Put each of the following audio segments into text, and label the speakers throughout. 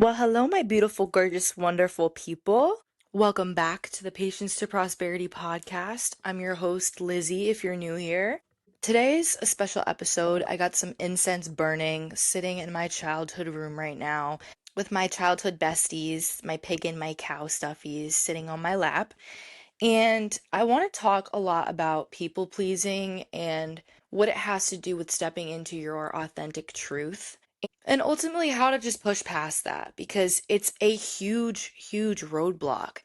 Speaker 1: Well, hello, my beautiful, gorgeous, wonderful people. Welcome back to the Patience to Prosperity podcast. I'm your host, Lizzie, if you're new here. Today's a special episode. I got some incense burning sitting in my childhood room right now with my childhood besties, my pig and my cow stuffies sitting on my lap. And I want to talk a lot about people pleasing and what it has to do with stepping into your authentic truth. And ultimately, how to just push past that because it's a huge, huge roadblock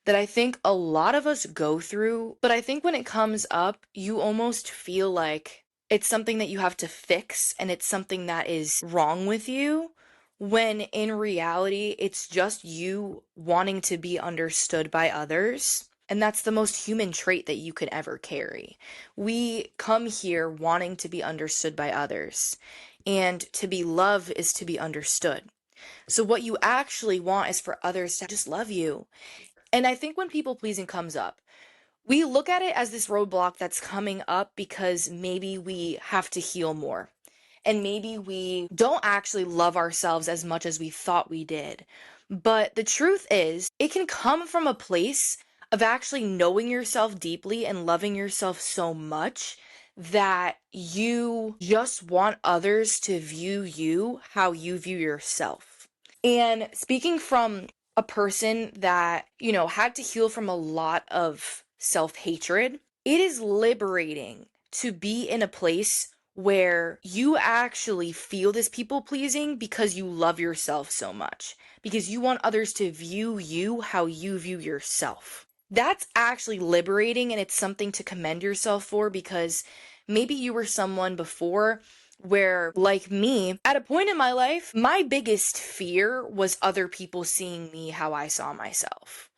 Speaker 1: that I think a lot of us go through. But I think when it comes up, you almost feel like it's something that you have to fix and it's something that is wrong with you. When in reality, it's just you wanting to be understood by others. And that's the most human trait that you could ever carry. We come here wanting to be understood by others. And to be loved is to be understood. So what you actually want is for others to just love you. And I think when people pleasing comes up, we look at it as this roadblock that's coming up because maybe we have to heal more. And maybe we don't actually love ourselves as much as we thought we did. But the truth is, it can come from a place of actually knowing yourself deeply and loving yourself so much that you just want others to view you how you view yourself. And speaking from a person that, had to heal from a lot of self hatred, it is liberating to be in a place where you actually feel this people pleasing because you love yourself so much, because you want others to view you how you view yourself. That's actually liberating, and it's something to commend yourself for because maybe you were someone before where, like me, at a point in my life, my biggest fear was other people seeing me how I saw myself.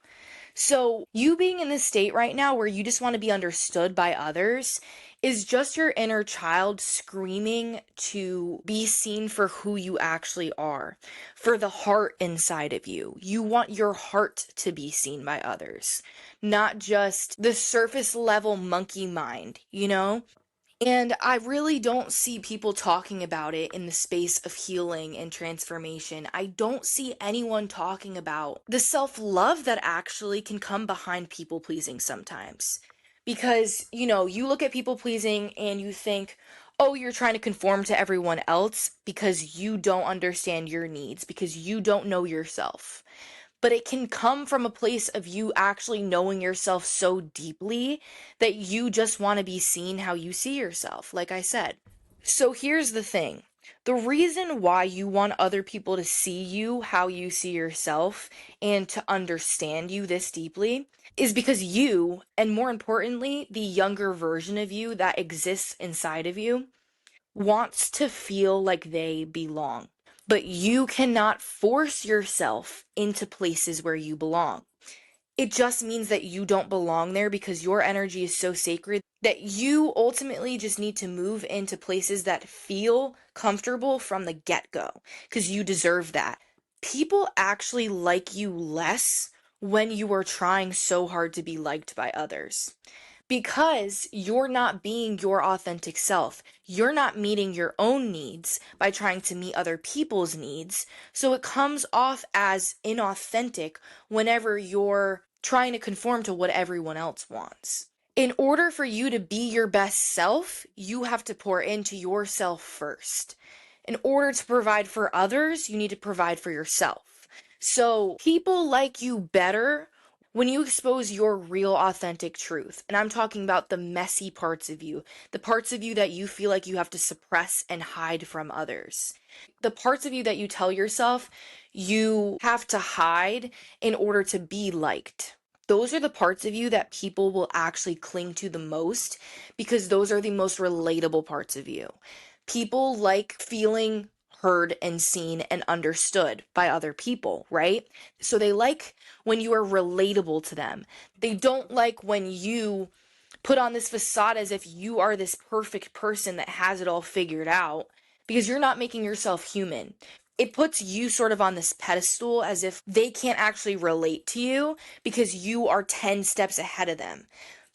Speaker 1: So, you being in this state right now where you just want to be understood by others is just your inner child screaming to be seen for who you actually are, for the heart inside of you. You want your heart to be seen by others, not just the surface level monkey mind, you know? And I really don't see people talking about it in the space of healing and transformation. I don't see anyone talking about the self love that actually can come behind people pleasing sometimes. Because, you look at people pleasing and you think, oh, you're trying to conform to everyone else because you don't understand your needs, because you don't know yourself, but it can come from a place of you actually knowing yourself so deeply that you just want to be seen how you see yourself, like I said. So here's the thing. The reason why you want other people to see you how you see yourself and to understand you this deeply is because you, and more importantly, the younger version of you that exists inside of you, wants to feel like they belong. But you cannot force yourself into places where you belong. It just means that you don't belong there because your energy is so sacred that you ultimately just need to move into places that feel comfortable from the get go because you deserve that. People actually like you less when you are trying so hard to be liked by others because you're not being your authentic self. You're not meeting your own needs by trying to meet other people's needs. So it comes off as inauthentic whenever you're trying to conform to what everyone else wants. In order for you to be your best self, you have to pour into yourself first. In order to provide for others, you need to provide for yourself. So people like you better when you expose your real authentic truth. And I'm talking about the messy parts of you, the parts of you that you feel like you have to suppress and hide from others. The parts of you that you tell yourself you have to hide in order to be liked. Those are the parts of you that people will actually cling to the most because those are the most relatable parts of you. People like feeling heard and seen and understood by other people, right? So they like when you are relatable to them. They don't like when you put on this facade as if you are this perfect person that has it all figured out because you're not making yourself human. It puts you sort of on this pedestal as if they can't actually relate to you because you are 10 steps ahead of them.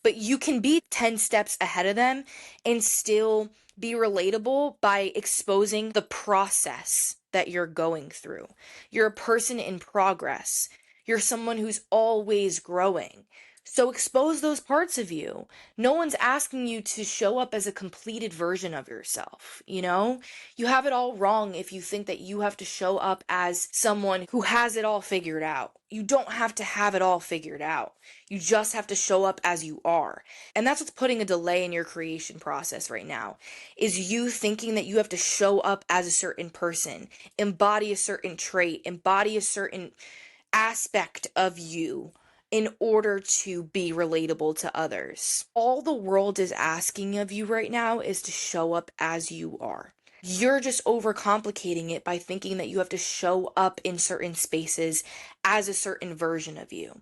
Speaker 1: But you can be 10 steps ahead of them and still be relatable by exposing the process that you're going through. You're a person in progress. You're someone who's always growing. So expose those parts of you. No one's asking you to show up as a completed version of yourself, you know? You have it all wrong if you think that you have to show up as someone who has it all figured out. You don't have to have it all figured out. You just have to show up as you are. And that's what's putting a delay in your creation process right now, is you thinking that you have to show up as a certain person, embody a certain trait, embody a certain aspect of you in order to be relatable to others. All the world is asking of you right now is to show up as you are. You're just overcomplicating it by thinking that you have to show up in certain spaces as a certain version of you.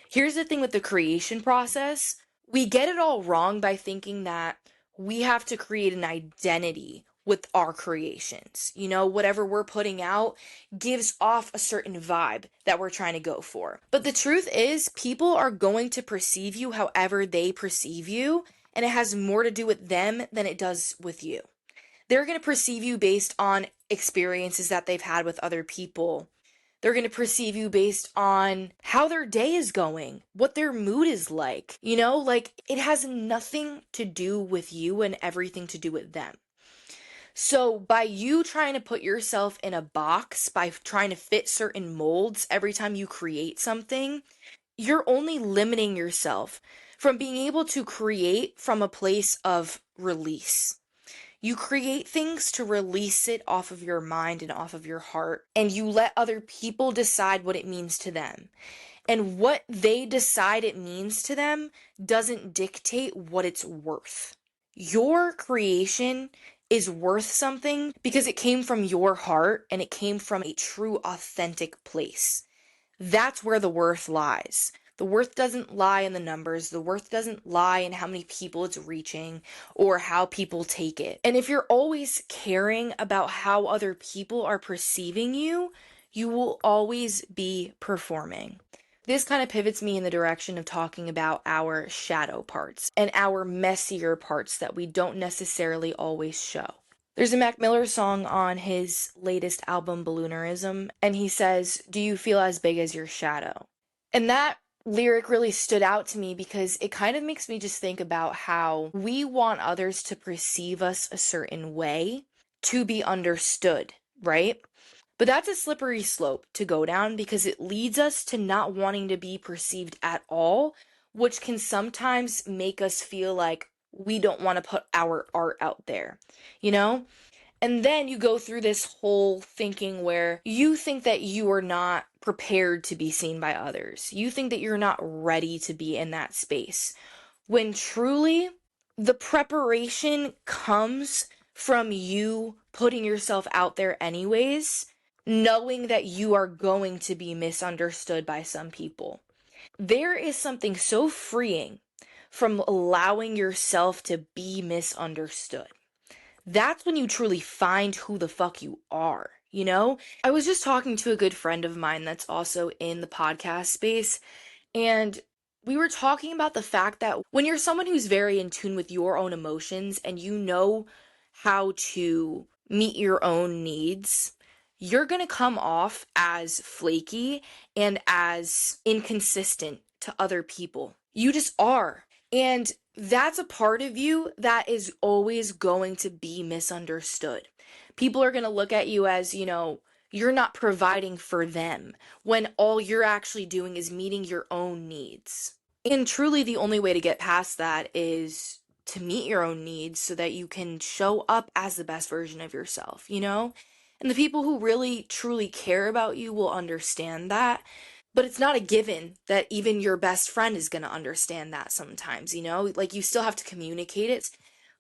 Speaker 1: Here's the thing with the creation process. We get it all wrong by thinking that we have to create an identity with our creations. You know, whatever we're putting out gives off a certain vibe that we're trying to go for. But the truth is, people are going to perceive you however they perceive you, and it has more to do with them than it does with you. They're going to perceive you based on experiences that they've had with other people. They're going to perceive you based on how their day is going, what their mood is like. You know, like it has nothing to do with you and everything to do with them. So, by you trying to put yourself in a box, by trying to fit certain molds every time you create something, you're only limiting yourself from being able to create from a place of release. You create things to release it off of your mind and off of your heart, and you let other people decide what it means to them. And what they decide it means to them doesn't dictate what it's worth. Your creation is worth something because it came from your heart and it came from a true, authentic place. That's where the worth lies. The worth doesn't lie in the numbers. The worth doesn't lie in how many people it's reaching or how people take it. And if you're always caring about how other people are perceiving you, you will always be performing. This kind of pivots me in the direction of talking about our shadow parts and our messier parts that we don't necessarily always show. There's a Mac Miller song on his latest album, Balloonerism, and he says, "Do you feel as big as your shadow?" And that lyric really stood out to me because it kind of makes me just think about how we want others to perceive us a certain way to be understood, right? But that's a slippery slope to go down because it leads us to not wanting to be perceived at all, which can sometimes make us feel like we don't want to put our art out there, you know? And then you go through this whole thinking where you think that you are not prepared to be seen by others. You think that you're not ready to be in that space. When truly, the preparation comes from you putting yourself out there anyways, knowing that you are going to be misunderstood by some people. There is something so freeing from allowing yourself to be misunderstood. That's when you truly find who the fuck you are, you know? I was just talking to a good friend of mine that's also in the podcast space, and we were talking about the fact that when you're someone who's very in tune with your own emotions and you know how to meet your own needs, you're gonna come off as flaky and as inconsistent to other people. You just are. And that's a part of you that is always going to be misunderstood. People are going to look at you as, you know, you're not providing for them when all you're actually doing is meeting your own needs. And truly, the only way to get past that is to meet your own needs so that you can show up as the best version of yourself, you know? And the people who really truly care about you will understand that. But it's not a given that even your best friend is going to understand that sometimes, you know? Like, you still have to communicate it.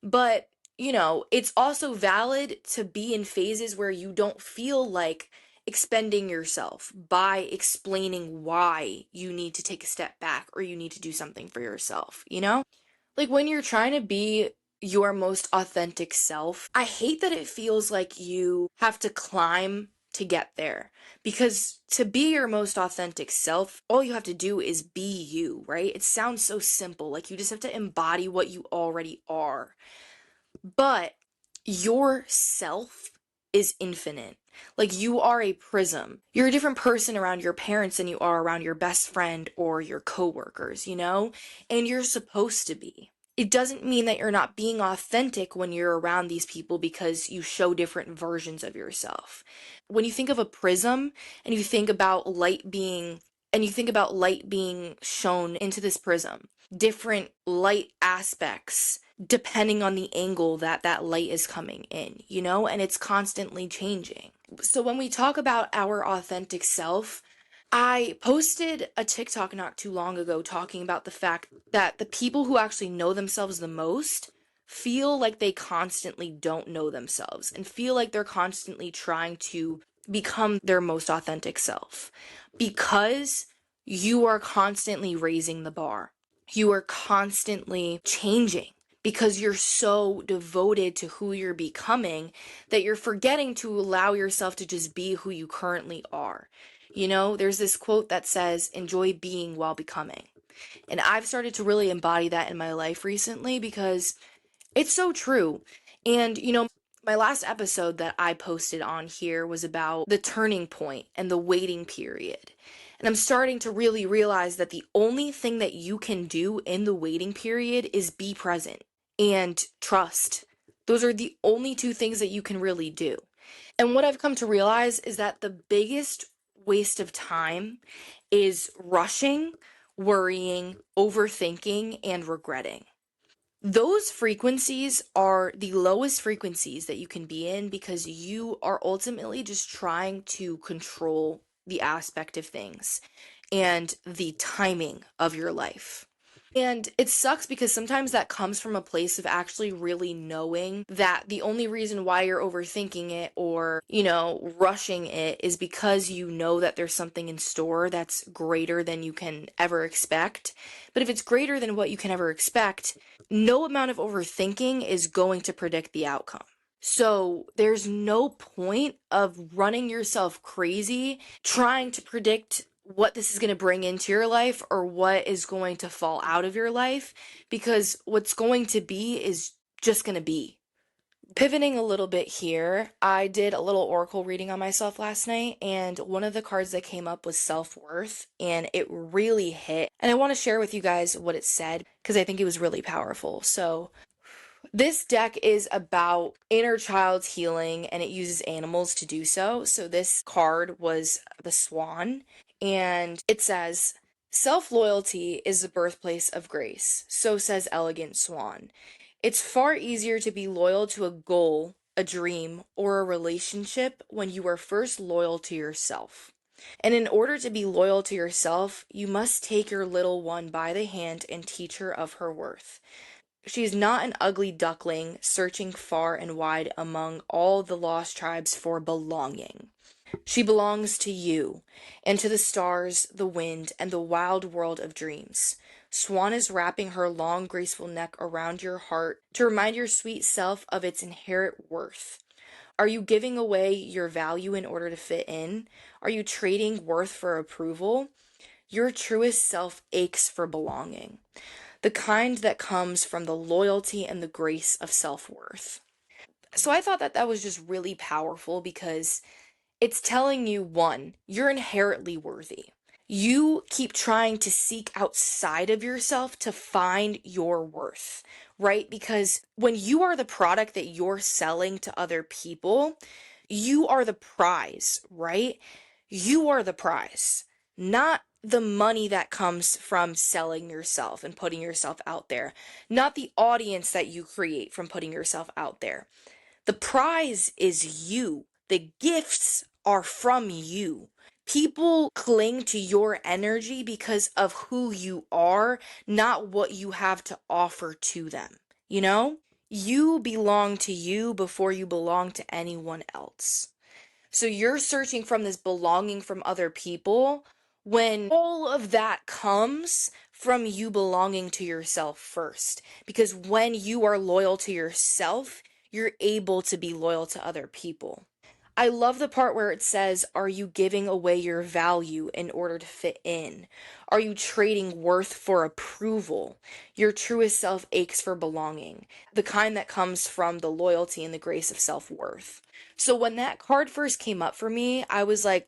Speaker 1: But, you know, it's also valid to be in phases where you don't feel like expending yourself by explaining why you need to take a step back or you need to do something for yourself, you know? Like, when you're trying to be your most authentic self, I hate that it feels like you have to climb to get there. Because to be your most authentic self, all you have to do is be you, right? It sounds so simple. Like, you just have to embody what you already are. But yourself is infinite. Like, you are a prism. You're a different person around your parents than you are around your best friend or your coworkers, you know? And you're supposed to be. It doesn't mean that you're not being authentic when you're around these people because you show different versions of yourself. When you think of a prism and you think about light being shown into this prism, different light aspects depending on the angle that that light is coming in, you know, and it's constantly changing. So when we talk about our authentic self, I posted a TikTok not too long ago talking about the fact that the people who actually know themselves the most feel like they constantly don't know themselves and feel like they're constantly trying to become their most authentic self because you are constantly raising the bar. You are constantly changing because you're so devoted to who you're becoming that you're forgetting to allow yourself to just be who you currently are. You know, there's this quote that says, enjoy being while becoming. And I've started to really embody that in my life recently because it's so true. And, you know, my last episode that I posted on here was about the turning point and the waiting period. And I'm starting to really realize that the only thing that you can do in the waiting period is be present and trust. Those are the only two things that you can really do. And what I've come to realize is that the biggest waste of time is rushing, worrying, overthinking, and regretting. Those frequencies are the lowest frequencies that you can be in because you are ultimately just trying to control the aspect of things and the timing of your life. And it sucks because sometimes that comes from a place of actually really knowing that the only reason why you're overthinking it or, you know, rushing it is because you know that there's something in store that's greater than you can ever expect. But if it's greater than what you can ever expect, no amount of overthinking is going to predict the outcome. So there's no point of running yourself crazy trying to predict what this is going to bring into your life or what is going to fall out of your life because what's going to be is just going to be. Pivoting a little bit here, I did a little oracle reading on myself last night, and one of the cards that came up was self-worth, and it really hit. And I want to share with you guys what it said because I think it was really powerful. So, this deck is about inner child's healing and it uses animals to do so. So this card was the swan and it says, self-loyalty is the birthplace of grace. So says Elegant Swan. It's far easier to be loyal to a goal, a dream, or a relationship when you are first loyal to yourself. And in order to be loyal to yourself, you must take your little one by the hand and teach her of her worth. She is not an ugly duckling searching far and wide among all the lost tribes for belonging. She belongs to you, and to the stars, the wind, and the wild world of dreams. Swan is wrapping her long, graceful neck around your heart to remind your sweet self of its inherent worth. Are you giving away your value in order to fit in? Are you trading worth for approval? Your truest self aches for belonging, the kind that comes from the loyalty and the grace of self-worth. So I thought that that was just really powerful because it's telling you, one, you're inherently worthy. You keep trying to seek outside of yourself to find your worth, right? Because when you are the product that you're selling to other people, you are the prize, right? You are the prize, not the money that comes from selling yourself and putting yourself out there, not the audience that you create from putting yourself out there. The prize is you. The gifts are from you. People cling to your energy because of who you are, not what you have to offer to them. You know? You belong to you before you belong to anyone else. So you're searching from this belonging from other people when all of that comes from you belonging to yourself first. Because when you are loyal to yourself, you're able to be loyal to other people. I love the part where it says, are you giving away your value in order to fit in? Are you trading worth for approval? Your truest self aches for belonging, the kind that comes from the loyalty and the grace of self worth. So when that card first came up for me, I was like,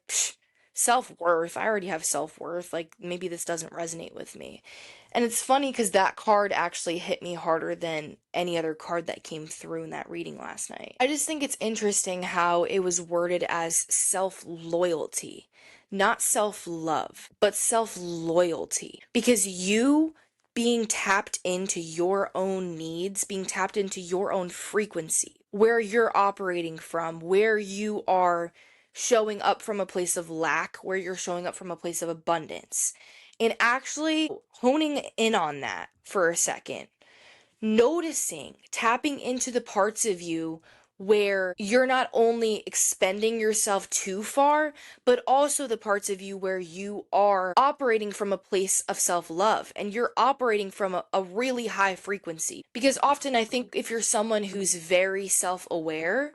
Speaker 1: self worth. I already have self worth. Like, maybe this doesn't resonate with me. And it's funny because that card actually hit me harder than any other card that came through in that reading last night. I just think it's interesting how it was worded as self loyalty, not self love, but self loyalty. Because you being tapped into your own needs, being tapped into your own frequency, where you're operating from, where you are showing up from a place of lack, where you're showing up from a place of abundance, and actually honing in on that for a second, noticing, tapping into the parts of you where you're not only expending yourself too far, but also the parts of you where you are operating from a place of self love and you're operating from a really high frequency. Because often I think if you're someone who's very self aware,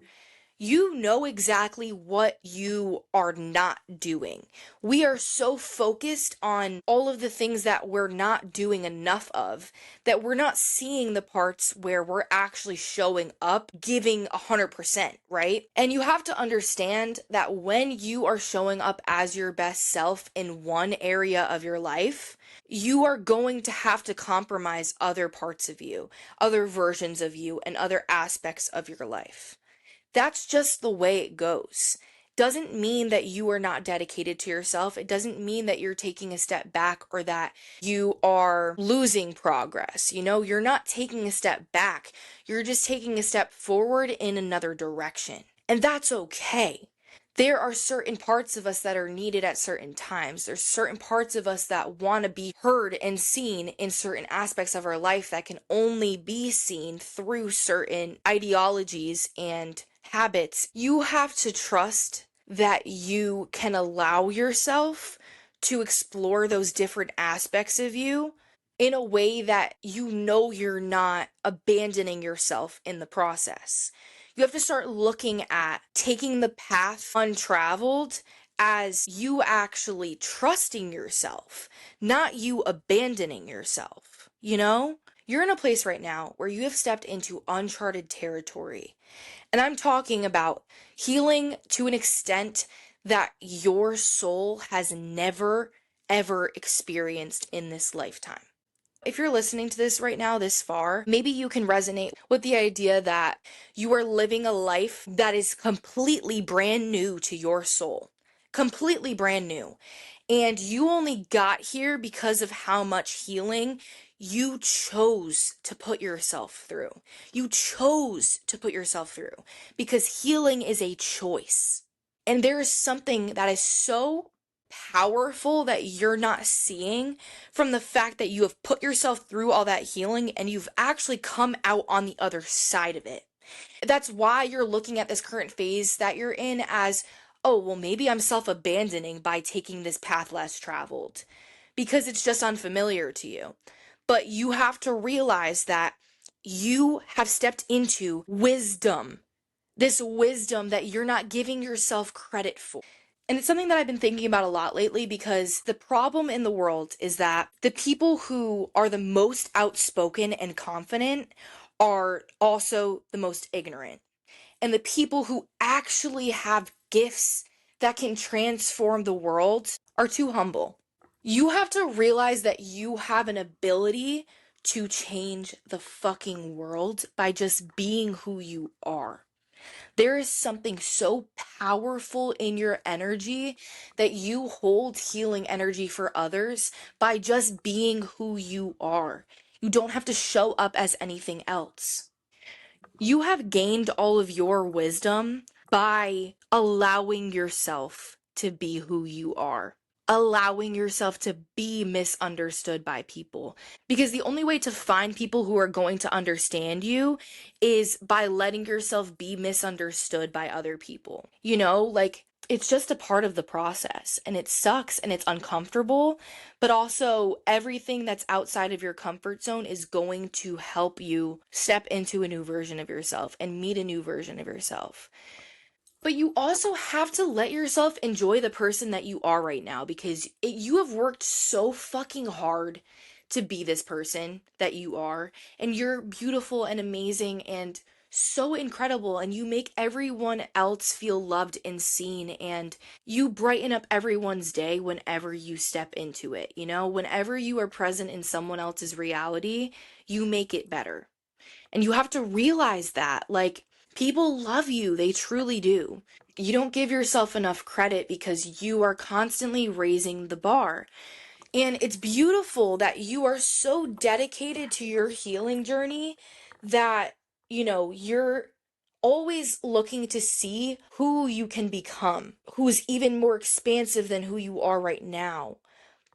Speaker 1: you know exactly what you are not doing. We are so focused on all of the things that we're not doing enough of that we're not seeing the parts where we're actually showing up, giving 100%, right? And you have to understand that when you are showing up as your best self in one area of your life, you are going to have to compromise other parts of you, other versions of you, and other aspects of your life. That's just the way it goes. Doesn't mean that you are not dedicated to yourself. It doesn't mean that you're taking a step back or that you are losing progress. You know, you're not taking a step back. You're just taking a step forward in another direction. And that's okay. There are certain parts of us that are needed at certain times. There's certain parts of us that want to be heard and seen in certain aspects of our life that can only be seen through certain ideologies and habits. You have to trust that you can allow yourself to explore those different aspects of you in a way that you know you're not abandoning yourself in the process. You have to start looking at taking the path untraveled as you actually trusting yourself, not you abandoning yourself. You know? You're in a place right now where you have stepped into uncharted territory. And I'm talking about healing to an extent that your soul has never, ever experienced in this lifetime. If you're listening to this right now, this far, maybe you can resonate with the idea that you are living a life that is completely brand new to your soul. Completely brand new. And you only got here because of how much healing you chose to put yourself through. You chose to put yourself through because healing is a choice. And there is something that is so powerful that you're not seeing from the fact that you have put yourself through all that healing and you've actually come out on the other side of it. That's why you're looking at this current phase that you're in as, oh, well, maybe I'm self abandoning by taking this path less traveled because it's just unfamiliar to you. But you have to realize that you have stepped into wisdom, this wisdom that you're not giving yourself credit for. And it's something that I've been thinking about a lot lately because the problem in the world is that the people who are the most outspoken and confident are also the most ignorant. And the people who actually have gifts that can transform the world are too humble. You have to realize that you have an ability to change the fucking world by just being who you are. There is something so powerful in your energy that you hold healing energy for others by just being who you are. You don't have to show up as anything else. You have gained all of your wisdom by allowing yourself to be who you are, allowing yourself to be misunderstood by people. Because the only way to find people who are going to understand you is by letting yourself be misunderstood by other people. You know, like it's just a part of the process and it sucks and it's uncomfortable, but also everything that's outside of your comfort zone is going to help you step into a new version of yourself and meet a new version of yourself. But you also have to let yourself enjoy the person that you are right now because you have worked so fucking hard to be this person that you are. And you're beautiful and amazing and so incredible. And you make everyone else feel loved and seen. And you brighten up everyone's day whenever you step into it. You know, whenever you are present in someone else's reality, you make it better. And you have to realize that, like, people love you, they truly do. You don't give yourself enough credit because you are constantly raising the bar. And it's beautiful that you are so dedicated to your healing journey that, you're always looking to see who you can become, who's even more expansive than who you are right now.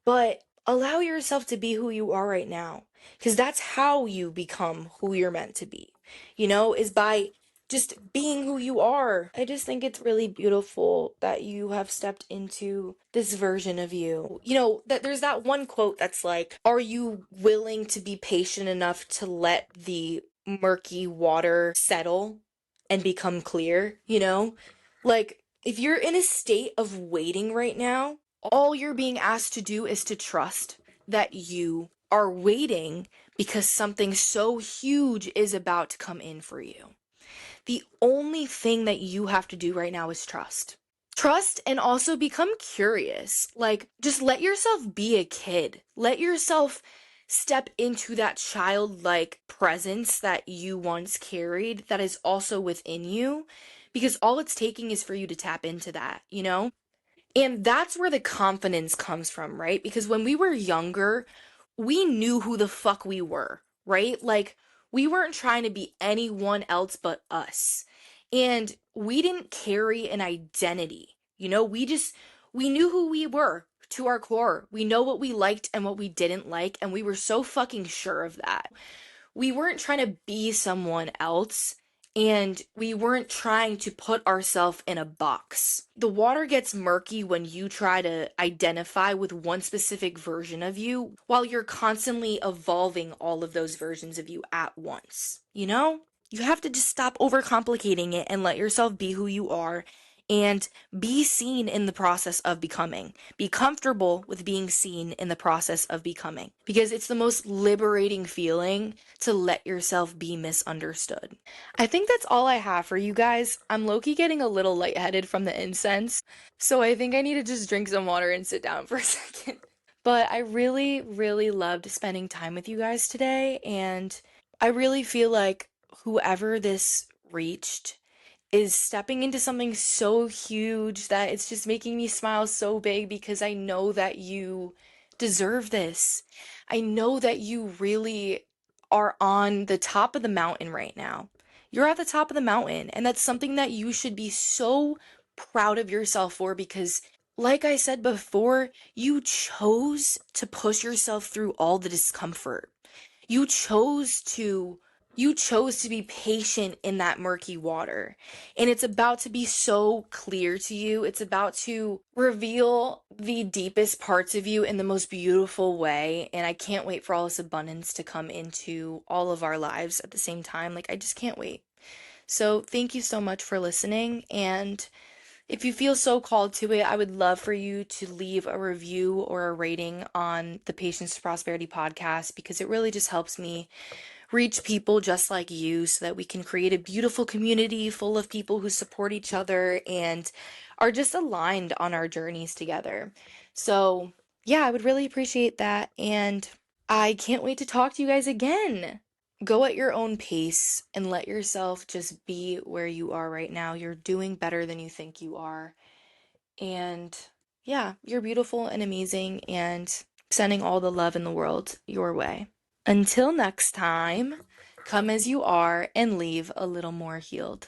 Speaker 1: But allow yourself to be who you are right now. Because that's how you become who you're meant to be, is by just being who you are. I just think it's really beautiful that you have stepped into this version of you. That there's that one quote that's like, are you willing to be patient enough to let the murky water settle and become clear? Like, if you're in a state of waiting right now, all you're being asked to do is to trust that you are waiting because something so huge is about to come in for you. The only thing that you have to do right now is trust. Trust and also become curious. Like, just let yourself be a kid. Let yourself step into that childlike presence that you once carried that is also within you. Because all it's taking is for you to tap into that, And that's where the confidence comes from, right? Because when we were younger, we knew who the fuck we were, right? Like, we weren't trying to be anyone else but us. And we didn't carry an identity. We knew who we were to our core. We know what we liked and what we didn't like. And we were so fucking sure of that. We weren't trying to be someone else and we weren't trying to put ourselves in a box. The water gets murky when you try to identify with one specific version of you while you're constantly evolving all of those versions of you at once. You have to just stop overcomplicating it and let yourself be who you are and be seen in the process of becoming. Be comfortable with being seen in the process of becoming because it's the most liberating feeling to let yourself be misunderstood. I think that's all I have for you guys. I'm low-key getting a little lightheaded from the incense, so I think I need to just drink some water and sit down for a second. But I really, really loved spending time with you guys today, and I really feel like whoever this reached is stepping into something so huge that it's just making me smile so big because I know that you deserve this. I know that you really are on the top of the mountain right now. You're at the top of the mountain, and that's something that you should be so proud of yourself for because, like I said before, you chose to push yourself through all the discomfort. You chose to you chose to be patient in that murky water. And it's about to be so clear to you. It's about to reveal the deepest parts of you in the most beautiful way. And I can't wait for all this abundance to come into all of our lives at the same time. Like, I just can't wait. So, thank you so much for listening. And if you feel so called to it, I would love for you to leave a review or a rating on the Patience to Prosperity podcast because it really just helps me reach people just like you so that we can create a beautiful community full of people who support each other and are just aligned on our journeys together. So, yeah, I would really appreciate that. And I can't wait to talk to you guys again. Go at your own pace and let yourself just be where you are right now. You're doing better than you think you are. And yeah, you're beautiful and amazing and sending all the love in the world your way. Until next time, come as you are and leave a little more healed.